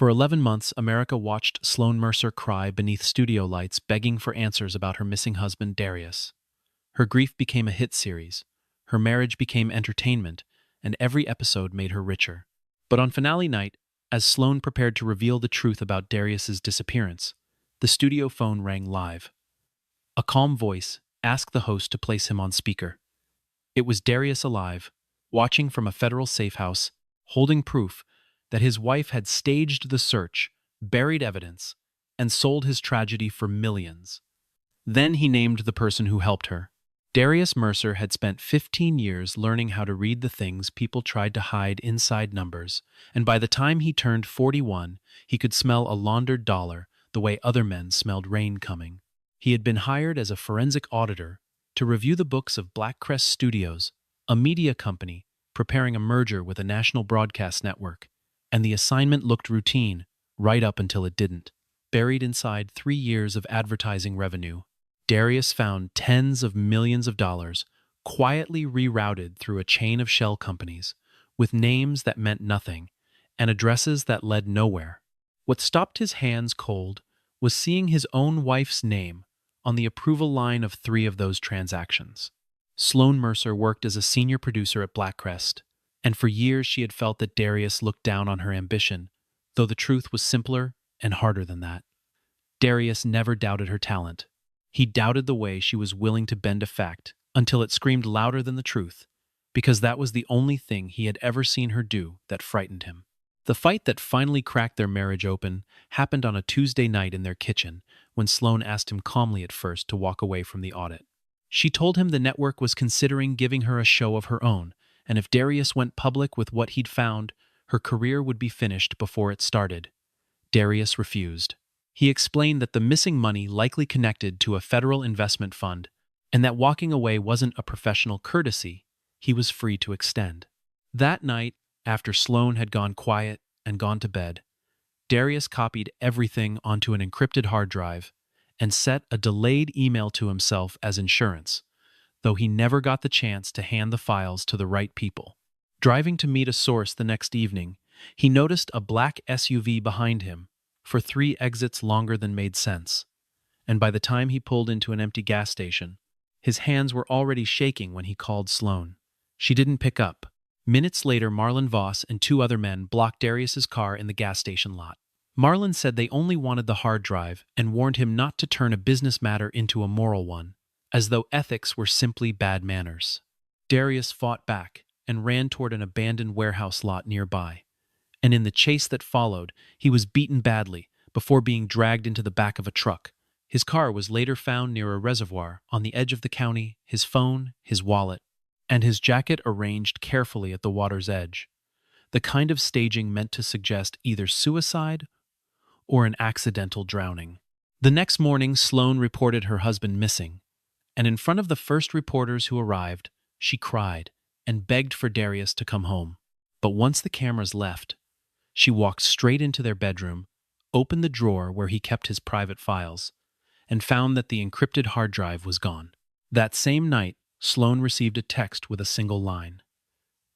For 11 months, America watched Sloan Mercer cry beneath studio lights, begging for answers about her missing husband, Darius. Her grief became a hit series. Her marriage became entertainment, and every episode made her richer. But on finale night, as Sloan prepared to reveal the truth about Darius's disappearance, the studio phone rang live. A calm voice asked the host to place him on speaker. It was Darius alive, watching from a federal safe house, holding proof that his wife had staged the search, buried evidence, and sold his tragedy for millions. Then he named the person who helped her. Darius Mercer had spent 15 years learning how to read the things people tried to hide inside numbers, and by the time he turned 41, he could smell a laundered dollar the way other men smelled rain coming. He had been hired as a forensic auditor to review the books of Blackcrest Studios, a media company preparing a merger with a national broadcast network, and the assignment looked routine right up until it didn't. Buried inside 3 years of advertising revenue, Darius found tens of millions of dollars quietly rerouted through a chain of shell companies with names that meant nothing and addresses that led nowhere. What stopped his hands cold was seeing his own wife's name on the approval line of 3 of those transactions. Sloan Mercer worked as a senior producer at Blackcrest, and for years she had felt that Darius looked down on her ambition, though the truth was simpler and harder than that. Darius never doubted her talent. He doubted the way she was willing to bend a fact until it screamed louder than the truth, because that was the only thing he had ever seen her do that frightened him. The fight that finally cracked their marriage open happened on a Tuesday night in their kitchen when Sloan asked him calmly at first to walk away from the audit. She told him the network was considering giving her a show of her own, and if Darius went public with what he'd found, her career would be finished before it started. Darius refused. He explained that the missing money likely connected to a federal investment fund, and that walking away wasn't a professional courtesy he was free to extend. That night, after Sloan had gone quiet and gone to bed, Darius copied everything onto an encrypted hard drive and set a delayed email to himself as insurance, though he never got the chance to hand the files to the right people. Driving to meet a source the next evening, he noticed a black SUV behind him for 3 exits longer than made sense, and by the time he pulled into an empty gas station, his hands were already shaking when he called Sloan. She didn't pick up. Minutes later, Marlon Voss and 2 other men blocked Darius's car in the gas station lot. Marlon said they only wanted the hard drive and warned him not to turn a business matter into a moral one, as though ethics were simply bad manners. Darius fought back and ran toward an abandoned warehouse lot nearby, and in the chase that followed, he was beaten badly before being dragged into the back of a truck. His car was later found near a reservoir on the edge of the county, his phone, his wallet, and his jacket arranged carefully at the water's edge, the kind of staging meant to suggest either suicide or an accidental drowning. The next morning, Sloan reported her husband missing, and in front of the first reporters who arrived, she cried and begged for Darius to come home. But once the cameras left, she walked straight into their bedroom, opened the drawer where he kept his private files, and found that the encrypted hard drive was gone. That same night, Sloan received a text with a single line.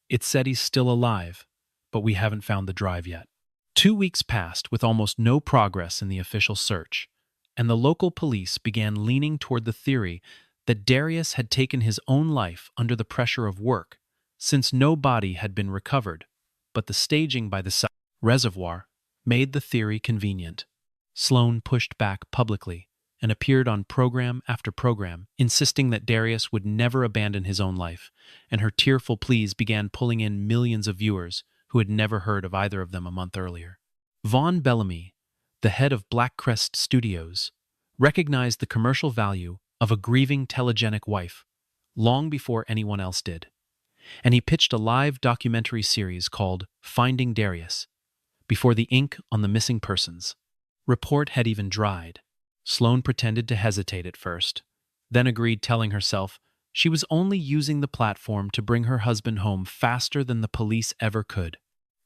It said he's still alive, but we haven't found the drive yet. 2 weeks passed with almost no progress in the official search, and the local police began leaning toward the theory that Darius had taken his own life under the pressure of work, since no body had been recovered, but the staging by the reservoir made the theory convenient. Sloan pushed back publicly and appeared on program after program, insisting that Darius would never abandon his own life, and her tearful pleas began pulling in millions of viewers who had never heard of either of them a month earlier. Vaughn Bellamy, the head of Blackcrest Studios, recognized the commercial value of a grieving telegenic wife long before anyone else did, and he pitched a live documentary series called Finding Darius before the ink on the missing persons report had even dried. Sloan pretended to hesitate at first, then agreed, telling herself she was only using the platform to bring her husband home faster than the police ever could.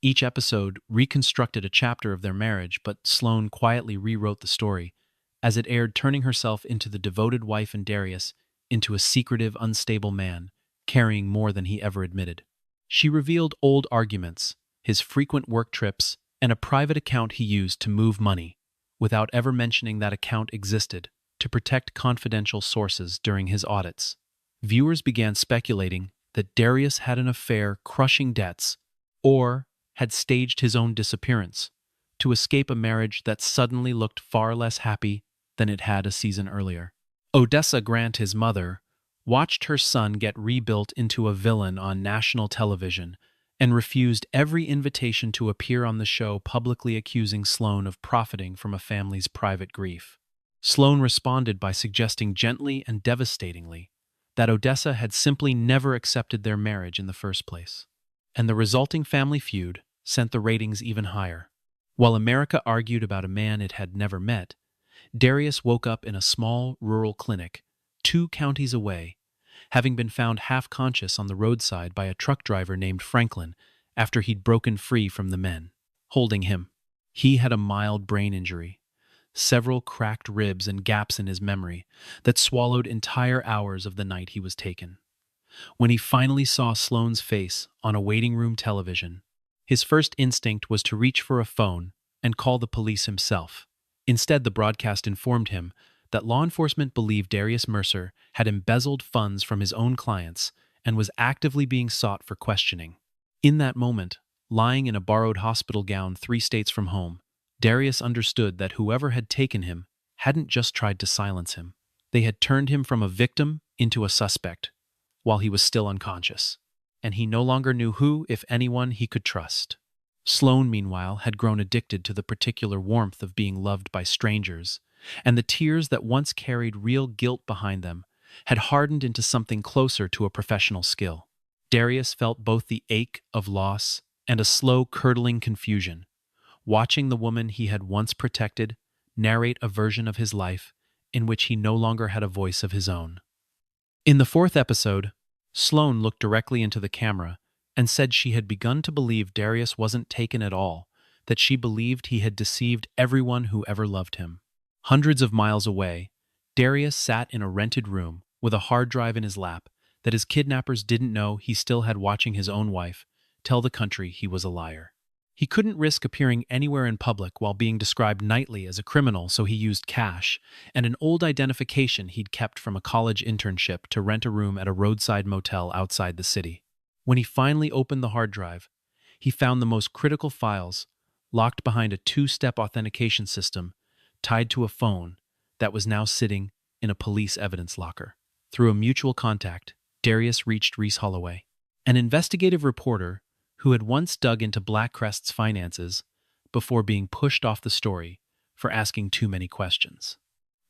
Each episode reconstructed a chapter of their marriage, but Sloan quietly rewrote the story as it aired, turning herself into the devoted wife and Darius into a secretive, unstable man, carrying more than he ever admitted. She revealed old arguments, his frequent work trips, and a private account he used to move money, without ever mentioning that account existed, to protect confidential sources during his audits. Viewers began speculating that Darius had an affair crushing debts, or had staged his own disappearance to escape a marriage that suddenly looked far less happy than it had a season earlier. Odessa Grant, his mother, watched her son get rebuilt into a villain on national television and refused every invitation to appear on the show, publicly accusing Sloane of profiting from a family's private grief. Sloane responded by suggesting gently and devastatingly that Odessa had simply never accepted their marriage in the first place. And the resulting family feud sent the ratings even higher. While America argued about a man it had never met, Darius woke up in a small rural clinic 2 counties away, having been found half-conscious on the roadside by a truck driver named Franklin after he'd broken free from the men holding him. He had a mild brain injury, several cracked ribs and gaps in his memory that swallowed entire hours of the night he was taken. When he finally saw Sloane's face on a waiting room television, his first instinct was to reach for a phone and call the police himself. Instead, the broadcast informed him that law enforcement believed Darius Mercer had embezzled funds from his own clients and was actively being sought for questioning. In that moment, lying in a borrowed hospital gown 3 states from home, Darius understood that whoever had taken him hadn't just tried to silence him. They had turned him from a victim into a suspect while he was still unconscious, and he no longer knew who, if anyone, he could trust. Sloane, meanwhile, had grown addicted to the particular warmth of being loved by strangers, and the tears that once carried real guilt behind them had hardened into something closer to a professional skill. Darius felt both the ache of loss and a slow, curdling confusion, watching the woman he had once protected narrate a version of his life in which he no longer had a voice of his own. In the 4th episode, Sloane looked directly into the camera and said she had begun to believe Darius wasn't taken at all, that she believed he had deceived everyone who ever loved him. Hundreds of miles away, Darius sat in a rented room with a hard drive in his lap that his kidnappers didn't know he still had, watching his own wife tell the country he was a liar. He couldn't risk appearing anywhere in public while being described nightly as a criminal, so he used cash and an old identification he'd kept from a college internship to rent a room at a roadside motel outside the city. When he finally opened the hard drive, he found the most critical files locked behind a 2-step authentication system tied to a phone that was now sitting in a police evidence locker. Through a mutual contact, Darius reached Reese Holloway, an investigative reporter who had once dug into Blackcrest's finances before being pushed off the story for asking too many questions.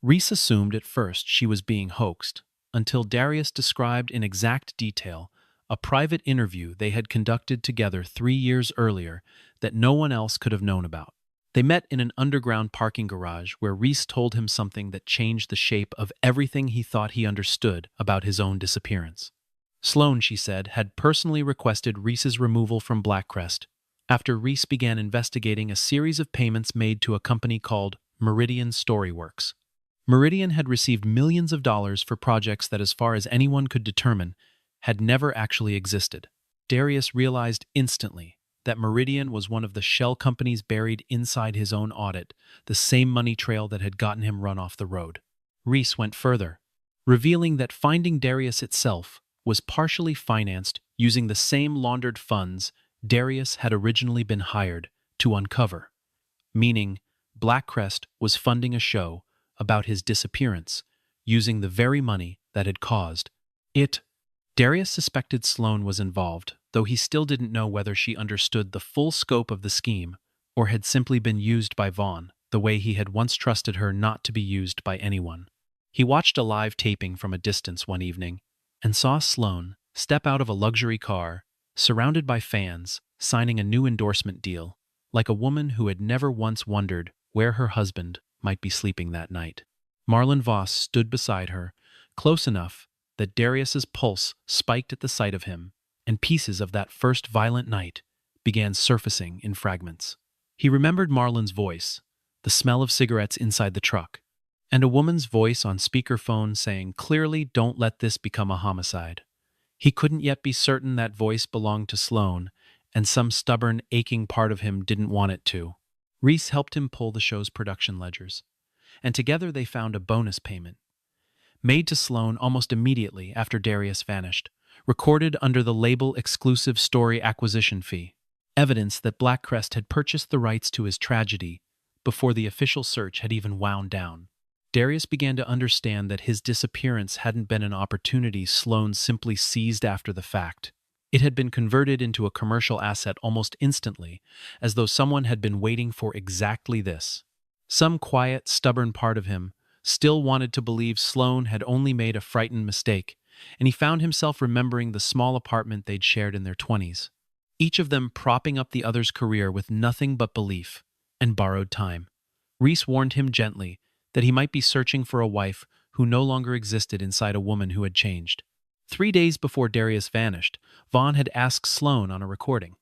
Reese assumed at first she was being hoaxed, until Darius described in exact detail a private interview they had conducted together 3 years earlier that no one else could have known about. They met in an underground parking garage where Reese told him something that changed the shape of everything he thought he understood about his own disappearance. Sloane, she said, had personally requested Reese's removal from Blackcrest after Reese began investigating a series of payments made to a company called Meridian Storyworks. Meridian had received millions of dollars for projects that, as far as anyone could determine, had never actually existed. Darius realized instantly that Meridian was one of the shell companies buried inside his own audit, the same money trail that had gotten him run off the road. Reese went further, revealing that Finding Darius itself was partially financed using the same laundered funds Darius had originally been hired to uncover, meaning Blackcrest was funding a show about his disappearance using the very money that had caused it. Darius suspected Sloane was involved, though he still didn't know whether she understood the full scope of the scheme or had simply been used by Vaughn, the way he had once trusted her not to be used by anyone. He watched a live taping from a distance one evening and saw Sloane step out of a luxury car, surrounded by fans, signing a new endorsement deal, like a woman who had never once wondered where her husband might be sleeping that night. Marlon Voss stood beside her, close enough that Darius's pulse spiked at the sight of him, and pieces of that first violent night began surfacing in fragments. He remembered Marlon's voice, the smell of cigarettes inside the truck, and a woman's voice on speakerphone saying clearly, "Don't let this become a homicide." He couldn't yet be certain that voice belonged to Sloane, and some stubborn, aching part of him didn't want it to. Reese helped him pull the show's production ledgers, and together they found a bonus payment, made to Sloane almost immediately after Darius vanished, recorded under the label Exclusive Story Acquisition Fee, evidence that Blackcrest had purchased the rights to his tragedy before the official search had even wound down. Darius began to understand that his disappearance hadn't been an opportunity Sloane simply seized after the fact. It had been converted into a commercial asset almost instantly, as though someone had been waiting for exactly this. Some quiet, stubborn part of him still wanted to believe Sloane had only made a frightened mistake, and he found himself remembering the small apartment they'd shared in their 20s, each of them propping up the other's career with nothing but belief and borrowed time. Reese warned him gently that he might be searching for a wife who no longer existed inside a woman who had changed. 3 days before Darius vanished, Vaughn had asked Sloane on a recording.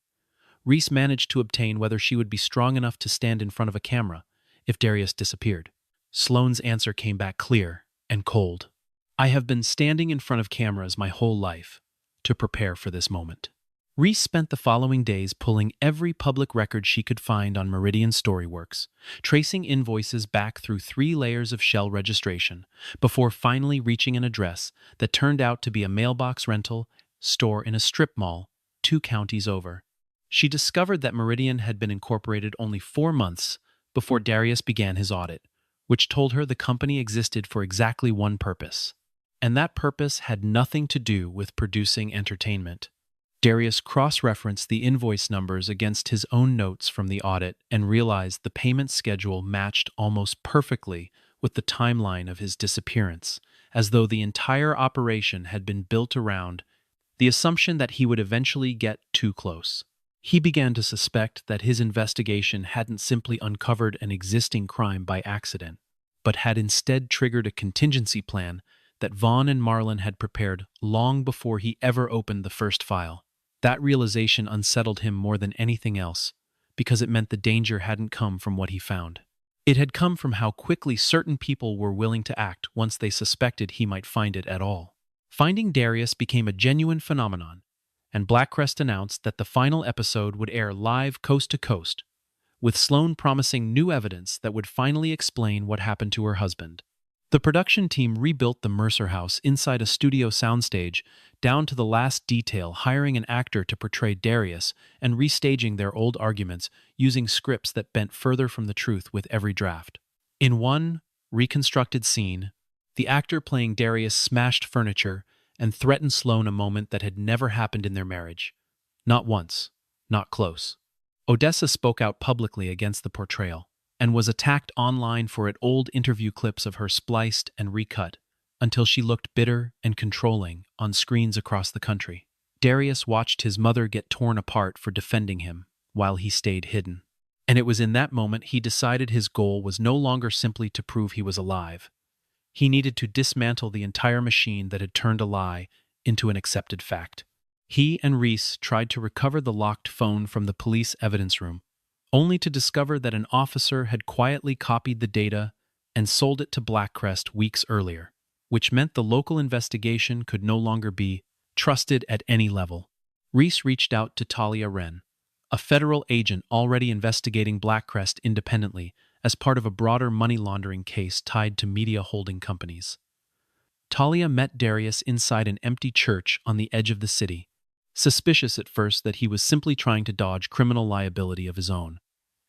Reese managed to obtain whether she would be strong enough to stand in front of a camera if Darius disappeared. Sloane's answer came back clear and cold. "I have been standing in front of cameras my whole life to prepare for this moment." Reese spent the following days pulling every public record she could find on Meridian Storyworks, tracing invoices back through 3 layers of shell registration, before finally reaching an address that turned out to be a mailbox rental store in a strip mall 2 counties over. She discovered that Meridian had been incorporated only 4 months before Darius began his audit, which told her the company existed for exactly one purpose. And that purpose had nothing to do with producing entertainment. Darius cross-referenced the invoice numbers against his own notes from the audit and realized the payment schedule matched almost perfectly with the timeline of his disappearance, as though the entire operation had been built around the assumption that he would eventually get too close. He began to suspect that his investigation hadn't simply uncovered an existing crime by accident, but had instead triggered a contingency plan that Vaughn and Marlin had prepared long before he ever opened the first file. That realization unsettled him more than anything else, because it meant the danger hadn't come from what he found. It had come from how quickly certain people were willing to act once they suspected he might find it at all. Finding Darius became a genuine phenomenon, and Blackcrest announced that the final episode would air live coast to coast, with Sloane promising new evidence that would finally explain what happened to her husband. The production team rebuilt the Mercer house inside a studio soundstage down to the last detail, hiring an actor to portray Darius and restaging their old arguments using scripts that bent further from the truth with every draft. In one reconstructed scene, the actor playing Darius smashed furniture and threatened Sloane a moment that had never happened in their marriage. Not once, not close. Odessa spoke out publicly against the portrayal and was attacked online for it old interview clips of her spliced and recut until she looked bitter and controlling on screens across the country. Darius watched his mother get torn apart for defending him while he stayed hidden. And it was in that moment he decided his goal was no longer simply to prove he was alive. He needed to dismantle the entire machine that had turned a lie into an accepted fact. He and Reese tried to recover the locked phone from the police evidence room, only to discover that an officer had quietly copied the data and sold it to Blackcrest weeks earlier, which meant the local investigation could no longer be trusted at any level. Reese reached out to Talia Wren, a federal agent already investigating Blackcrest independently as part of a broader money laundering case tied to media holding companies. Talia met Darius inside an empty church on the edge of the city, suspicious at first that he was simply trying to dodge criminal liability of his own.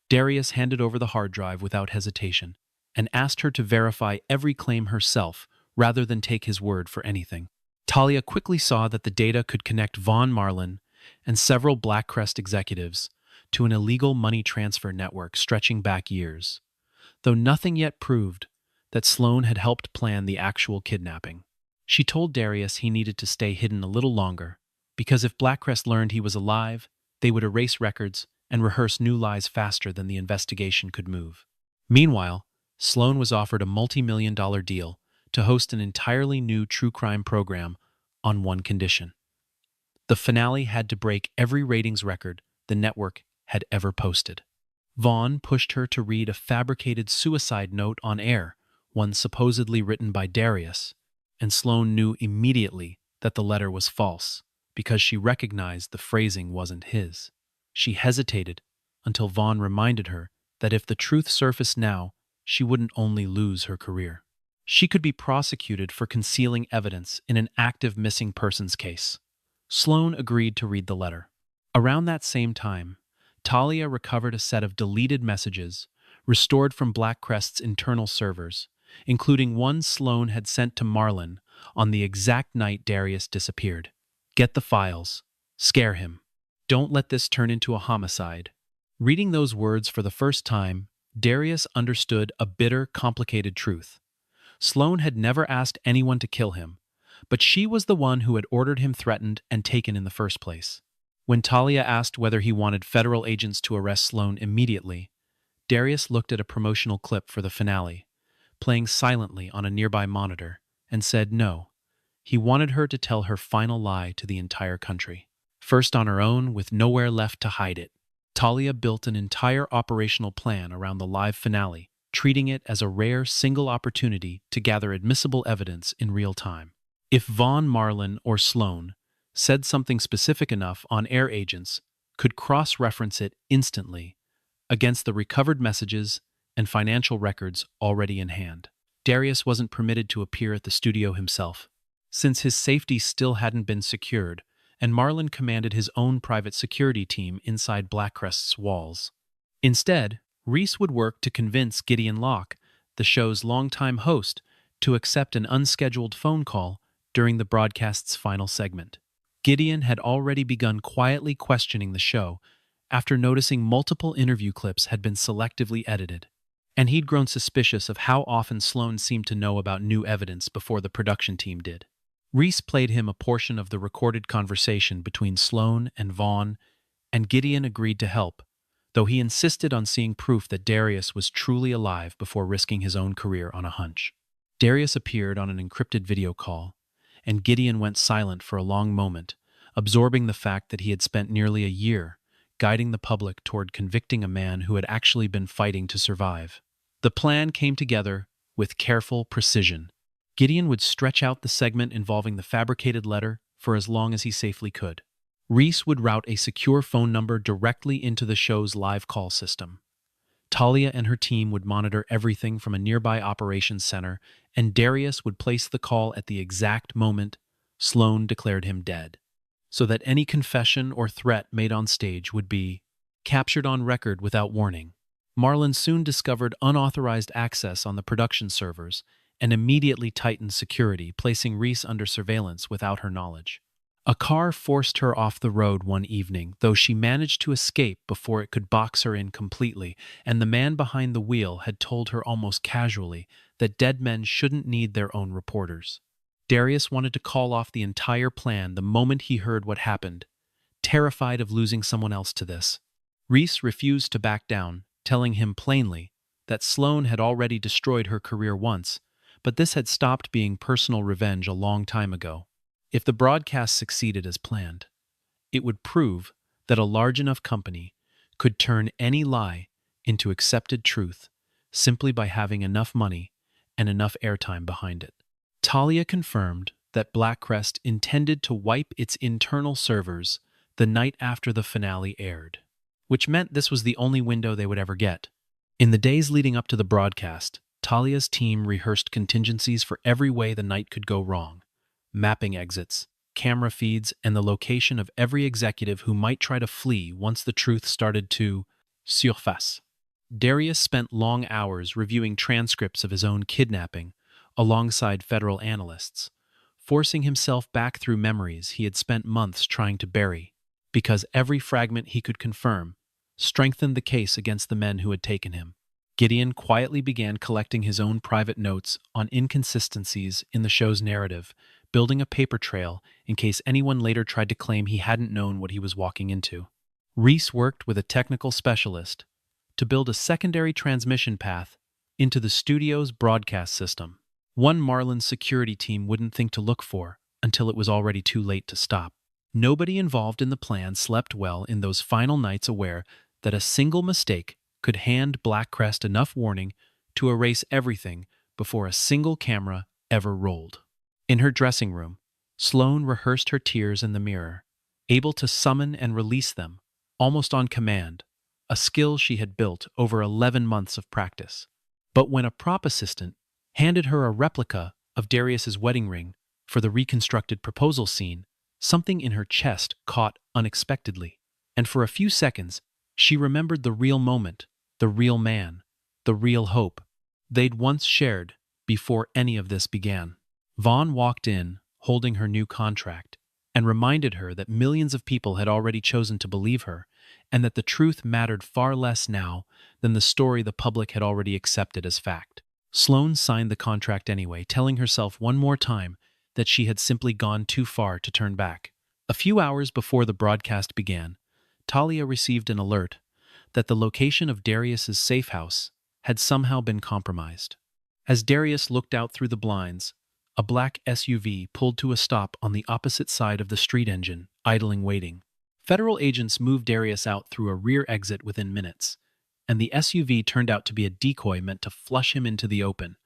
Darius handed over the hard drive without hesitation and asked her to verify every claim herself rather than take his word for anything. Talia quickly saw that the data could connect Vaughn Marlin and several Blackcrest executives to an illegal money transfer network stretching back years, though nothing yet proved that Sloane had helped plan the actual kidnapping. She told Darius he needed to stay hidden a little longer, because if Blackcrest learned he was alive, they would erase records and rehearse new lies faster than the investigation could move. Meanwhile, Sloane was offered a multi-million-dollar deal to host an entirely new true crime program on one condition. The finale had to break every ratings record the network had ever posted. Vaughn pushed her to read a fabricated suicide note on air, one supposedly written by Darius, and Sloane knew immediately that the letter was false, because she recognized the phrasing wasn't his. She hesitated until Vaughn reminded her that if the truth surfaced now, she wouldn't only lose her career. She could be prosecuted for concealing evidence in an active missing persons case. Sloane agreed to read the letter. Around that same time, Talia recovered a set of deleted messages restored from Blackcrest's internal servers, including one Sloane had sent to Marlin on the exact night Darius disappeared. "Get the files. Scare him. Don't let this turn into a homicide." Reading those words for the first time, Darius understood a bitter, complicated truth. Sloane had never asked anyone to kill him, but she was the one who had ordered him threatened and taken in the first place. When Talia asked whether he wanted federal agents to arrest Sloane immediately, Darius looked at a promotional clip for the finale, playing silently on a nearby monitor, and said no. He wanted her to tell her final lie to the entire country. First on her own, with nowhere left to hide it, Talia built an entire operational plan around the live finale, treating it as a rare single opportunity to gather admissible evidence in real time. If Vaughn, Marlin, or Sloane said something specific enough, on-air agents could cross-reference it instantly against the recovered messages and financial records already in hand. Darius wasn't permitted to appear at the studio himself, since his safety still hadn't been secured, and Marlin commanded his own private security team inside Blackcrest's walls. Instead, Reese would work to convince Gideon Locke, the show's longtime host, to accept an unscheduled phone call during the broadcast's final segment. Gideon had already begun quietly questioning the show after noticing multiple interview clips had been selectively edited, and he'd grown suspicious of how often Sloane seemed to know about new evidence before the production team did. Reese played him a portion of the recorded conversation between Sloane and Vaughn, and Gideon agreed to help, though he insisted on seeing proof that Darius was truly alive before risking his own career on a hunch. Darius appeared on an encrypted video call, and Gideon went silent for a long moment, absorbing the fact that he had spent nearly a year guiding the public toward convicting a man who had actually been fighting to survive. The plan came together with careful precision. Gideon would stretch out the segment involving the fabricated letter for as long as he safely could. Reese would route a secure phone number directly into the show's live call system. Talia and her team would monitor everything from a nearby operations center, and Darius would place the call at the exact moment Sloane declared him dead, so that any confession or threat made on stage would be captured on record without warning. Marlin soon discovered unauthorized access on the production servers and immediately tightened security, placing Reese under surveillance without her knowledge. A car forced her off the road one evening, though she managed to escape before it could box her in completely, and the man behind the wheel had told her almost casually that dead men shouldn't need their own reporters. Darius wanted to call off the entire plan the moment he heard what happened, terrified of losing someone else to this. Reese refused to back down, telling him plainly that Sloane had already destroyed her career once, but this had stopped being personal revenge a long time ago. If the broadcast succeeded as planned, it would prove that a large enough company could turn any lie into accepted truth simply by having enough money and enough airtime behind it. Talia confirmed that Blackcrest intended to wipe its internal servers the night after the finale aired, which meant this was the only window they would ever get. In the days leading up to the broadcast, Talia's team rehearsed contingencies for every way the night could go wrong, mapping exits, camera feeds, and the location of every executive who might try to flee once the truth started to surface. Darius spent long hours reviewing transcripts of his own kidnapping alongside federal analysts, forcing himself back through memories he had spent months trying to bury, because every fragment he could confirm strengthened the case against the men who had taken him. Gideon quietly began collecting his own private notes on inconsistencies in the show's narrative, building a paper trail in case anyone later tried to claim he hadn't known what he was walking into. Reese worked with a technical specialist to build a secondary transmission path into the studio's broadcast system, one Marlin's security team wouldn't think to look for until it was already too late to stop. Nobody involved in the plan slept well in those final nights, aware that a single mistake could hand Blackcrest enough warning to erase everything before a single camera ever rolled. In her dressing room, Sloane rehearsed her tears in the mirror, able to summon and release them almost on command, a skill she had built over 11 months of practice. But when a prop assistant handed her a replica of Darius's wedding ring for the reconstructed proposal scene, something in her chest caught unexpectedly, and for a few seconds, she remembered the real moment, the real man, the real hope they'd once shared before any of this began. Vaughn walked in, holding her new contract, and reminded her that millions of people had already chosen to believe her, and that the truth mattered far less now than the story the public had already accepted as fact. Sloane signed the contract anyway, telling herself one more time that she had simply gone too far to turn back. A few hours before the broadcast began, Talia received an alert that the location of Darius's safe house had somehow been compromised. As Darius looked out through the blinds, a black SUV pulled to a stop on the opposite side of the street engine, idling waiting. Federal agents moved Darius out through a rear exit within minutes, and the SUV turned out to be a decoy meant to flush him into the open,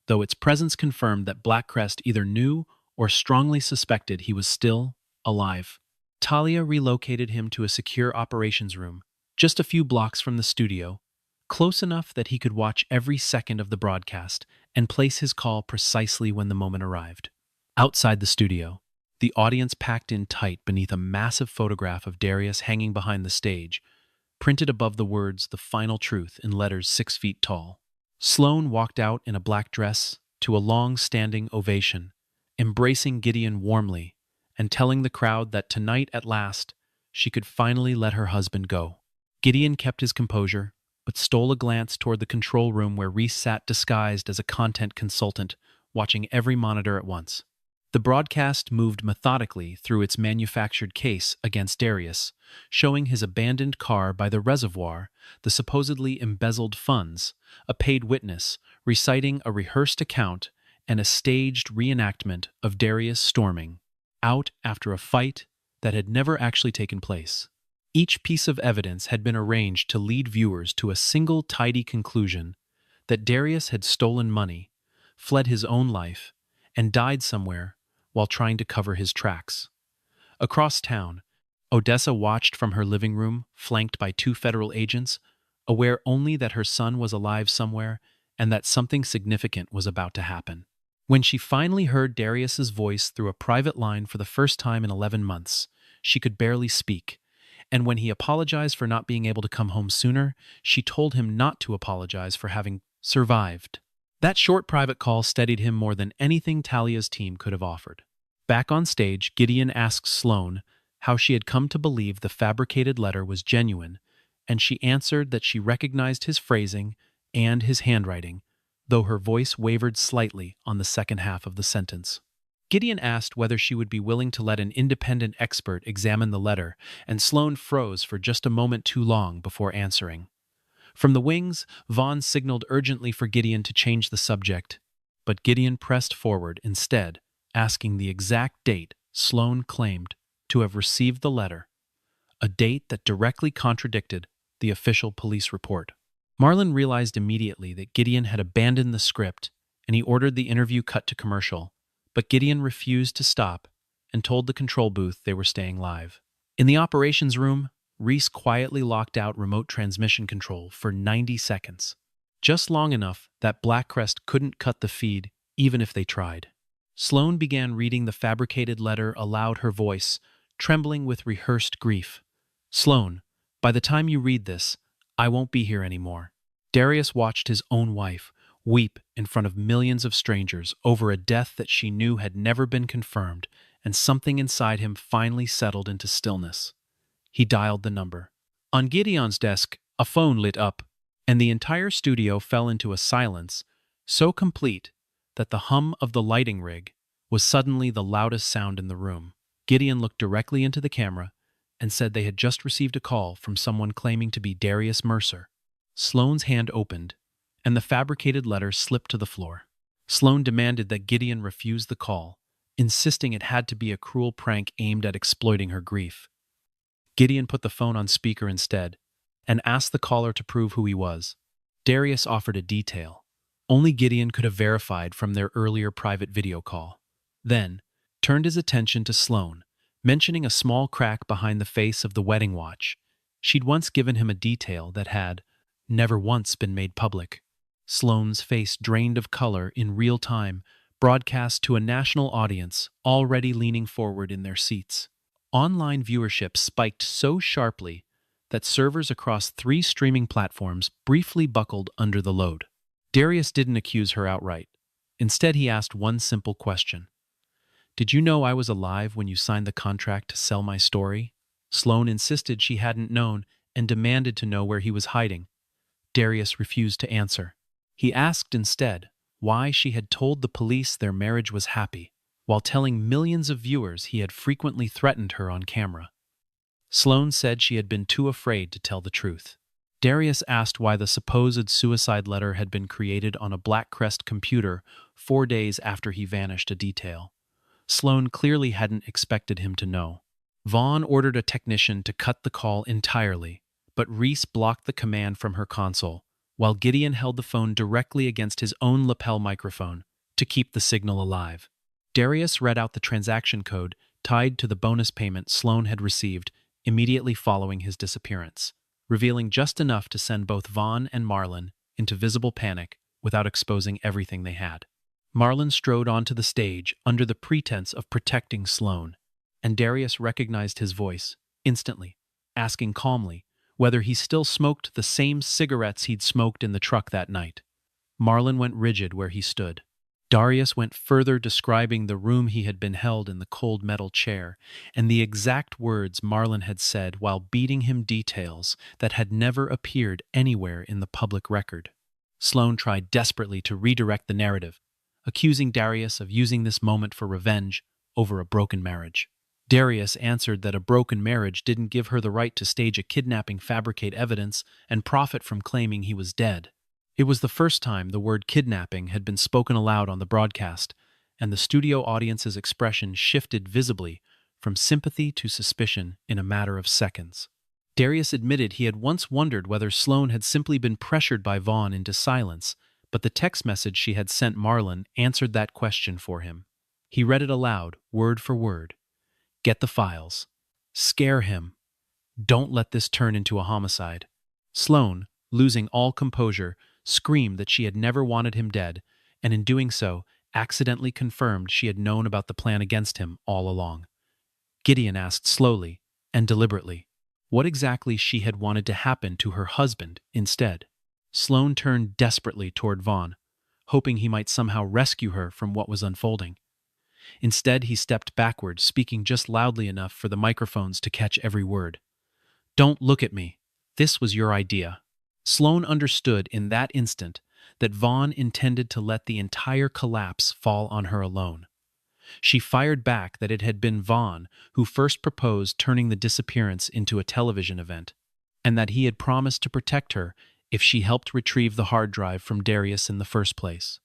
though its presence confirmed that Blackcrest either knew or strongly suspected he was still alive. Talia relocated him to a secure operations room, just a few blocks from the studio, close enough that he could watch every second of the broadcast and place his call precisely when the moment arrived. Outside the studio, the audience packed in tight beneath a massive photograph of Darius hanging behind the stage, printed above the words "The Final Truth" in letters 6 feet tall. Sloane walked out in a black dress to a long-standing ovation, embracing Gideon warmly and telling the crowd that tonight, at last, she could finally let her husband go. Gideon kept his composure, but stole a glance toward the control room where Reese sat disguised as a content consultant, watching every monitor at once. The broadcast moved methodically through its manufactured case against Darius, showing his abandoned car by the reservoir, the supposedly embezzled funds, a paid witness reciting a rehearsed account, and a staged reenactment of Darius storming out after a fight that had never actually taken place. Each piece of evidence had been arranged to lead viewers to a single tidy conclusion: that Darius had stolen money, fled his own life, and died somewhere while trying to cover his tracks. Across town, Odessa watched from her living room, flanked by 2 federal agents, aware only that her son was alive somewhere and that something significant was about to happen. When she finally heard Darius's voice through a private line for the first time in 11 months, she could barely speak, and when he apologized for not being able to come home sooner, she told him not to apologize for having survived. That short private call steadied him more than anything Talia's team could have offered. Back on stage, Gideon asked Sloane how she had come to believe the fabricated letter was genuine, and she answered that she recognized his phrasing and his handwriting, though her voice wavered slightly on the second half of the sentence. Gideon asked whether she would be willing to let an independent expert examine the letter, and Sloane froze for just a moment too long before answering. From the wings, Vaughn signaled urgently for Gideon to change the subject, but Gideon pressed forward instead, asking the exact date Sloane claimed to have received the letter, a date that directly contradicted the official police report. Marlon realized immediately that Gideon had abandoned the script, and he ordered the interview cut to commercial, but Gideon refused to stop and told the control booth they were staying live. In the operations room, Reese quietly locked out remote transmission control for 90 seconds, just long enough that Blackcrest couldn't cut the feed even if they tried. Sloane began reading the fabricated letter aloud, her voice trembling with rehearsed grief. "Sloane, by the time you read this, I won't be here anymore." Darius watched his own wife weep in front of millions of strangers over a death that she knew had never been confirmed, and something inside him finally settled into stillness. He dialed the number. On Gideon's desk, a phone lit up, and the entire studio fell into a silence so complete that the hum of the lighting rig was suddenly the loudest sound in the room. Gideon looked directly into the camera and said they had just received a call from someone claiming to be Darius Mercer. Sloane's hand opened, and the fabricated letter slipped to the floor. Sloane demanded that Gideon refuse the call, insisting it had to be a cruel prank aimed at exploiting her grief. Gideon put the phone on speaker instead and asked the caller to prove who he was. Darius offered a detail only Gideon could have verified from their earlier private video call, then turned his attention to Sloane, mentioning a small crack behind the face of the wedding watch, She'd once given him a detail that had never once been made public. Sloane's face drained of color in real time, broadcast to a national audience already leaning forward in their seats. Online viewership spiked so sharply that servers across 3 streaming platforms briefly buckled under the load. Darius didn't accuse her outright. Instead, he asked one simple question. "Did you know I was alive when you signed the contract to sell my story?" Sloane insisted she hadn't known and demanded to know where he was hiding. Darius refused to answer. He asked instead why she had told the police their marriage was happy, while telling millions of viewers he had frequently threatened her on camera. Sloane said she had been too afraid to tell the truth. Darius asked why the supposed suicide letter had been created on a Blackcrest computer 4 days after he vanished a detail. Sloane clearly hadn't expected him to know. Vaughn ordered a technician to cut the call entirely, but Reese blocked the command from her console, while Gideon held the phone directly against his own lapel microphone to keep the signal alive. Darius read out the transaction code tied to the bonus payment Sloane had received immediately following his disappearance, revealing just enough to send both Vaughn and Marlon into visible panic without exposing everything they had. Marlon strode onto the stage under the pretense of protecting Sloane, and Darius recognized his voice instantly, asking calmly whether he still smoked the same cigarettes he'd smoked in the truck that night. Marlon went rigid where he stood. Darius went further, describing the room he had been held in the cold metal chair, and the exact words Marlon had said while beating him details that had never appeared anywhere in the public record. Sloane tried desperately to redirect the narrative, accusing Darius of using this moment for revenge over a broken marriage. Darius answered that a broken marriage didn't give her the right to stage a kidnapping, fabricate evidence, and profit from claiming he was dead. It was the first time the word kidnapping had been spoken aloud on the broadcast, and the studio audience's expression shifted visibly from sympathy to suspicion in a matter of seconds. Darius admitted he had once wondered whether Sloane had simply been pressured by Vaughn into silence, but the text message she had sent Marlon answered that question for him. He read it aloud, word for word. "Get the files. Scare him. Don't let this turn into a homicide." Sloane, losing all composure, screamed that she had never wanted him dead, and in doing so, accidentally confirmed she had known about the plan against him all along. Gideon asked slowly and deliberately what exactly she had wanted to happen to her husband instead. Sloane turned desperately toward Vaughn, hoping he might somehow rescue her from what was unfolding. Instead, he stepped backward, speaking just loudly enough for the microphones to catch every word. "Don't look at me. This was your idea." Sloane understood in that instant that Vaughn intended to let the entire collapse fall on her alone. She fired back that it had been Vaughn who first proposed turning the disappearance into a television event, and that he had promised to protect her if she helped retrieve the hard drive from Darius in the first place.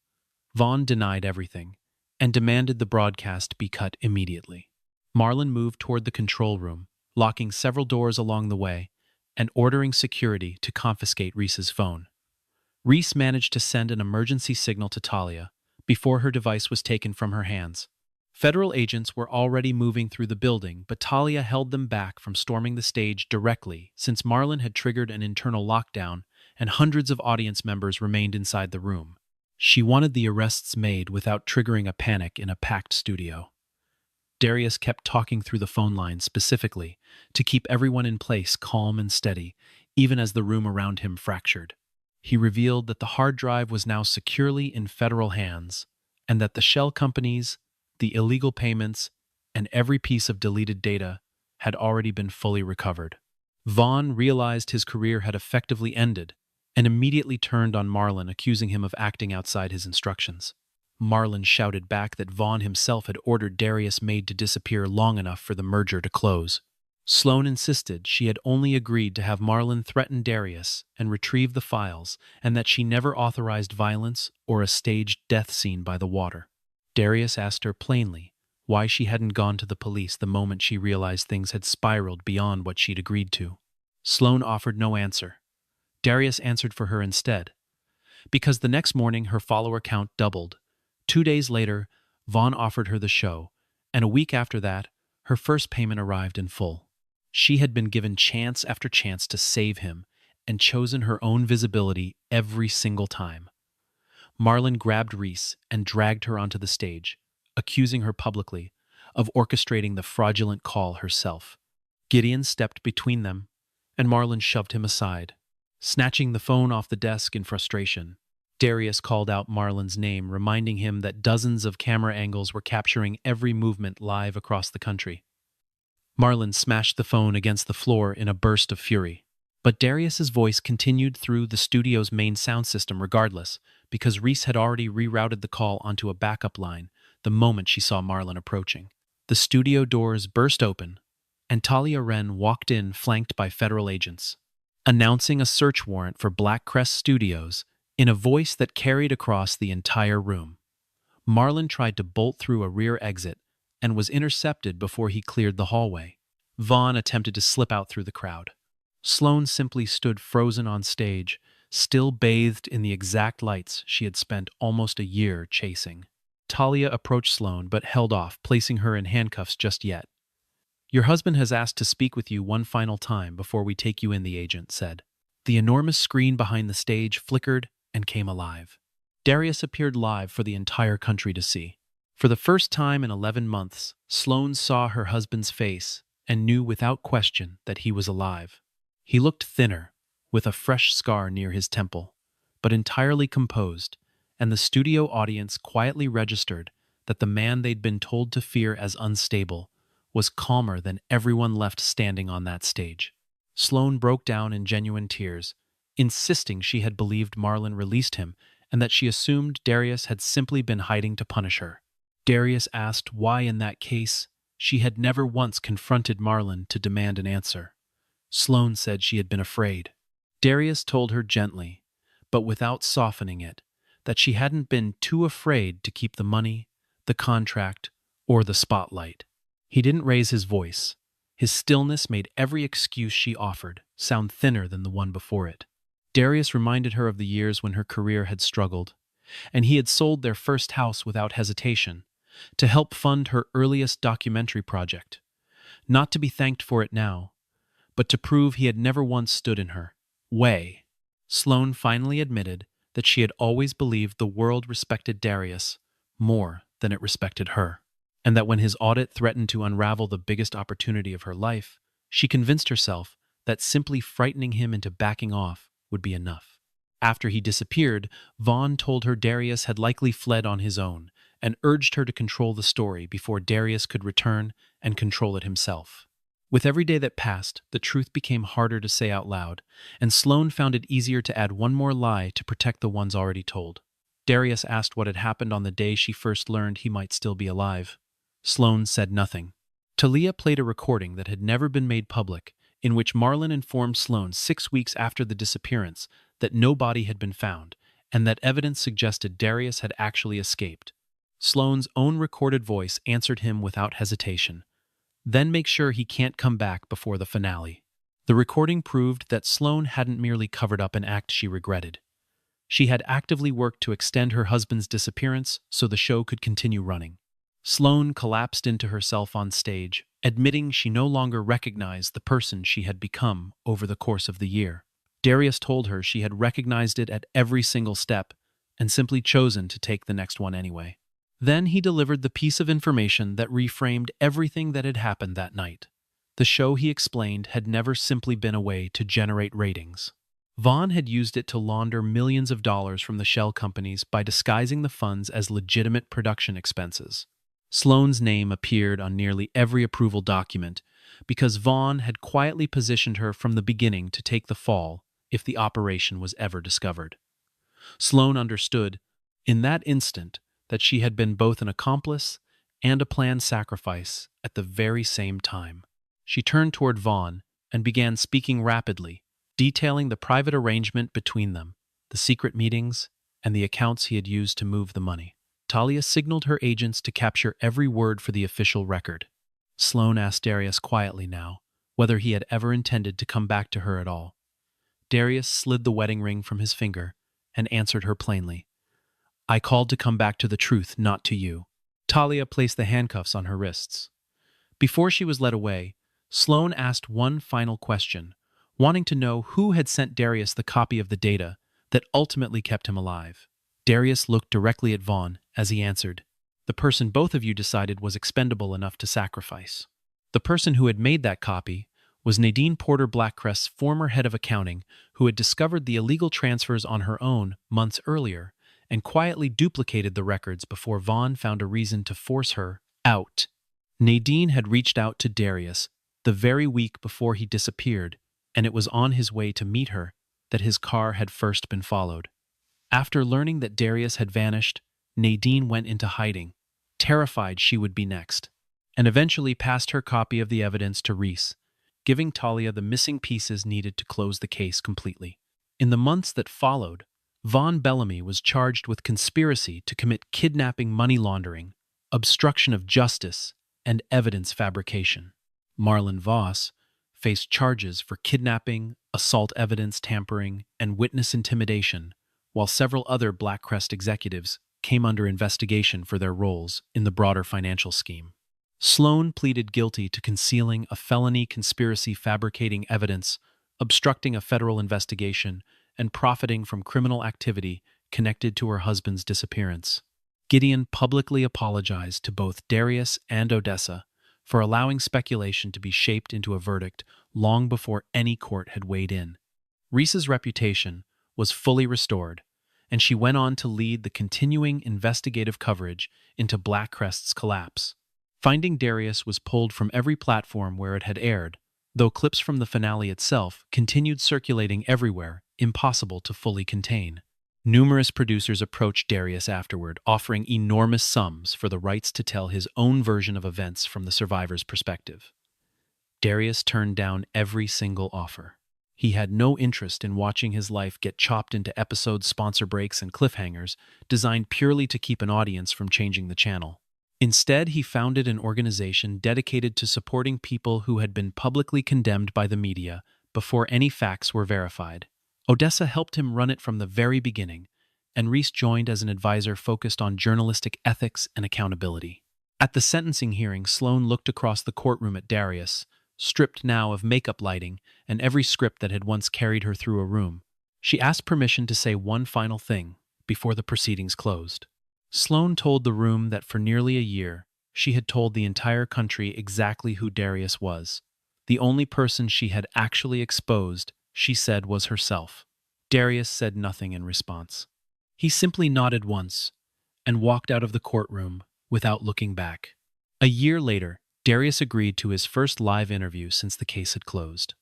Vaughn denied everything and demanded the broadcast be cut immediately. Marlon moved toward the control room, locking several doors along the way and ordering security to confiscate Reese's phone. Reese managed to send an emergency signal to Talia before her device was taken from her hands. Federal agents were already moving through the building, but Talia held them back from storming the stage directly since Marlon had triggered an internal lockdown and hundreds of audience members remained inside the room. She wanted the arrests made without triggering a panic in a packed studio. Darius kept talking through the phone line specifically to keep everyone in place calm and steady, even as the room around him fractured. He revealed that the hard drive was now securely in federal hands, and that the shell companies, the illegal payments, and every piece of deleted data had already been fully recovered. Vaughn realized his career had effectively ended and immediately turned on Marlon, accusing him of acting outside his instructions. Marlon shouted back that Vaughn himself had ordered Darius made to disappear long enough for the merger to close. Sloane insisted she had only agreed to have Marlon threaten Darius and retrieve the files, and that she never authorized violence or a staged death scene by the water. Darius asked her plainly why she hadn't gone to the police the moment she realized things had spiraled beyond what she'd agreed to. Sloane offered no answer. Darius answered for her instead. Because the next morning her follower count doubled. 2 days later, Vaughn offered her the show, and a week after that, her first payment arrived in full. She had been given chance after chance to save him and chosen her own visibility every single time. Marlon grabbed Reese and dragged her onto the stage, accusing her publicly of orchestrating the fraudulent call herself. Gideon stepped between them, and Marlon shoved him aside. Snatching the phone off the desk in frustration, Darius called out Marlon's name, reminding him that dozens of camera angles were capturing every movement live across the country. Marlon smashed the phone against the floor in a burst of fury. But Darius's voice continued through the studio's main sound system regardless, because Reese had already rerouted the call onto a backup line the moment she saw Marlon approaching. The studio doors burst open, and Talia Wren walked in flanked by federal agents, announcing a search warrant for Black Crest Studios in a voice that carried across the entire room. Marlon tried to bolt through a rear exit and was intercepted before he cleared the hallway. Vaughn attempted to slip out through the crowd. Sloane simply stood frozen on stage, still bathed in the exact lights she had spent almost a year chasing. Talia approached Sloane but held off, placing her in handcuffs just yet. "Your husband has asked to speak with you one final time before we take you in," the agent said. The enormous screen behind the stage flickered and came alive. Darius appeared live for the entire country to see. For the first time in 11 months, Sloane saw her husband's face and knew without question that he was alive. He looked thinner, with a fresh scar near his temple, but entirely composed, and the studio audience quietly registered that the man they'd been told to fear as unstable was calmer than everyone left standing on that stage. Sloane broke down in genuine tears, insisting she had believed Marlon released him and that she assumed Darius had simply been hiding to punish her. Darius asked why in that case she had never once confronted Marlon to demand an answer. Sloane said she had been afraid. Darius told her gently, but without softening it, that she hadn't been too afraid to keep the money, the contract, or the spotlight. He didn't raise his voice. His stillness made every excuse she offered sound thinner than the one before it. Darius reminded her of the years when her career had struggled, and he had sold their first house without hesitation to help fund her earliest documentary project. Not to be thanked for it now, but to prove he had never once stood in her way. Sloane finally admitted that she had always believed the world respected Darius more than it respected her, and that when his audit threatened to unravel the biggest opportunity of her life, she convinced herself that simply frightening him into backing off would be enough. After he disappeared, Vaughn told her Darius had likely fled on his own and urged her to control the story before Darius could return and control it himself. With every day that passed, the truth became harder to say out loud, and Sloane found it easier to add one more lie to protect the ones already told. Darius asked what had happened on the day she first learned he might still be alive. Sloane said nothing. Talia played a recording that had never been made public, in which Marlon informed Sloane 6 weeks after the disappearance that no body had been found, and that evidence suggested Darius had actually escaped. Sloane's own recorded voice answered him without hesitation. "Then make sure he can't come back before the finale." The recording proved that Sloane hadn't merely covered up an act she regretted. She had actively worked to extend her husband's disappearance so the show could continue running. Sloane collapsed into herself on stage, admitting she no longer recognized the person she had become over the course of the year. Darius told her she had recognized it at every single step and simply chosen to take the next one anyway. Then he delivered the piece of information that reframed everything that had happened that night. The show, he explained, had never simply been a way to generate ratings. Vaughn had used it to launder millions of dollars from the shell companies by disguising the funds as legitimate production expenses. Sloane's name appeared on nearly every approval document because Vaughn had quietly positioned her from the beginning to take the fall if the operation was ever discovered. Sloane understood, in that instant, that she had been both an accomplice and a planned sacrifice at the very same time. She turned toward Vaughn and began speaking rapidly, detailing the private arrangement between them, the secret meetings, and the accounts he had used to move the money. Talia signaled her agents to capture every word for the official record. Sloane asked Darius quietly now whether he had ever intended to come back to her at all. Darius slid the wedding ring from his finger and answered her plainly, "I called to come back to the truth, not to you." Talia placed the handcuffs on her wrists. Before she was led away, Sloane asked one final question, wanting to know who had sent Darius the copy of the data that ultimately kept him alive. Darius looked directly at Vaughn as he answered, "The person both of you decided was expendable enough to sacrifice." The person who had made that copy was Nadine Porter Blackcrest's former head of accounting, who had discovered the illegal transfers on her own months earlier and quietly duplicated the records before Vaughn found a reason to force her out. Nadine had reached out to Darius the very week before he disappeared, and it was on his way to meet her that his car had first been followed. After learning that Darius had vanished, Nadine went into hiding, terrified she would be next, and eventually passed her copy of the evidence to Reese, giving Talia the missing pieces needed to close the case completely. In the months that followed, Vaughn Bellamy was charged with conspiracy to commit kidnapping, money laundering, obstruction of justice, and evidence fabrication. Marlon Voss faced charges for kidnapping, assault evidence tampering, and witness intimidation, while several other Blackcrest executives came under investigation for their roles in the broader financial scheme. Sloane pleaded guilty to concealing a felony conspiracy, fabricating evidence, obstructing a federal investigation, and profiting from criminal activity connected to her husband's disappearance. Gideon publicly apologized to both Darius and Odessa for allowing speculation to be shaped into a verdict long before any court had weighed in. Reese's reputation was fully restored, and she went on to lead the continuing investigative coverage into Blackcrest's collapse. Finding Darius was pulled from every platform where it had aired, though clips from the finale itself continued circulating everywhere, impossible to fully contain. Numerous producers approached Darius afterward, offering enormous sums for the rights to tell his own version of events from the survivor's perspective. Darius turned down every single offer. He had no interest in watching his life get chopped into episodes, sponsor breaks, and cliffhangers designed purely to keep an audience from changing the channel. Instead, he founded an organization dedicated to supporting people who had been publicly condemned by the media before any facts were verified. Odessa helped him run it from the very beginning, and Reese joined as an advisor focused on journalistic ethics and accountability. At the sentencing hearing, Sloane looked across the courtroom at Darius, stripped now of makeup, lighting, and every script that had once carried her through a room. She asked permission to say one final thing before the proceedings closed. Sloane told the room that for nearly a year, she had told the entire country exactly who Darius was. The only person she had actually exposed, she said, was herself. Darius said nothing in response. He simply nodded once and walked out of the courtroom without looking back. A year later, Darius agreed to his first live interview since the case had closed.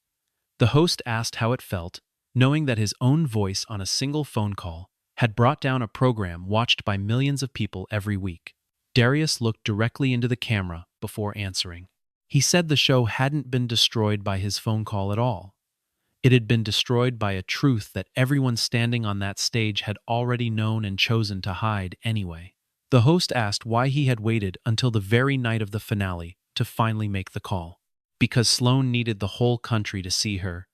The host asked how it felt, knowing that his own voice on a single phone call had brought down a program watched by millions of people every week. Darius looked directly into the camera before answering. He said the show hadn't been destroyed by his phone call at all. It had been destroyed by a truth that everyone standing on that stage had already known and chosen to hide anyway. The host asked why he had waited until the very night of the finale to finally make the call. Because Sloane needed the whole country to see her,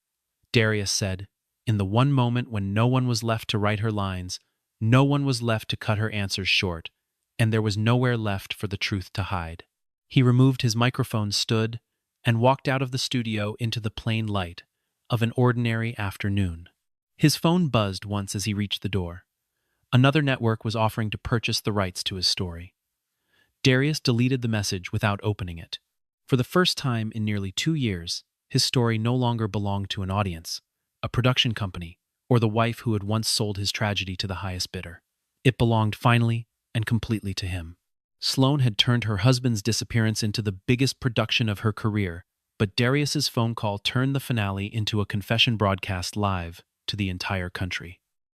Darius said. In the one moment when no one was left to write her lines, no one was left to cut her answers short, and there was nowhere left for the truth to hide. He removed his microphone, stood, and walked out of the studio into the plain light of an ordinary afternoon. His phone buzzed once as he reached the door. Another network was offering to purchase the rights to his story. Darius deleted the message without opening it. For the first time in nearly 2 years, his story no longer belonged to an audience, a production company, or the wife who had once sold his tragedy to the highest bidder. It belonged finally and completely to him. Sloane had turned her husband's disappearance into the biggest production of her career, but Darius's phone call turned the finale into a confession broadcast live to the entire country.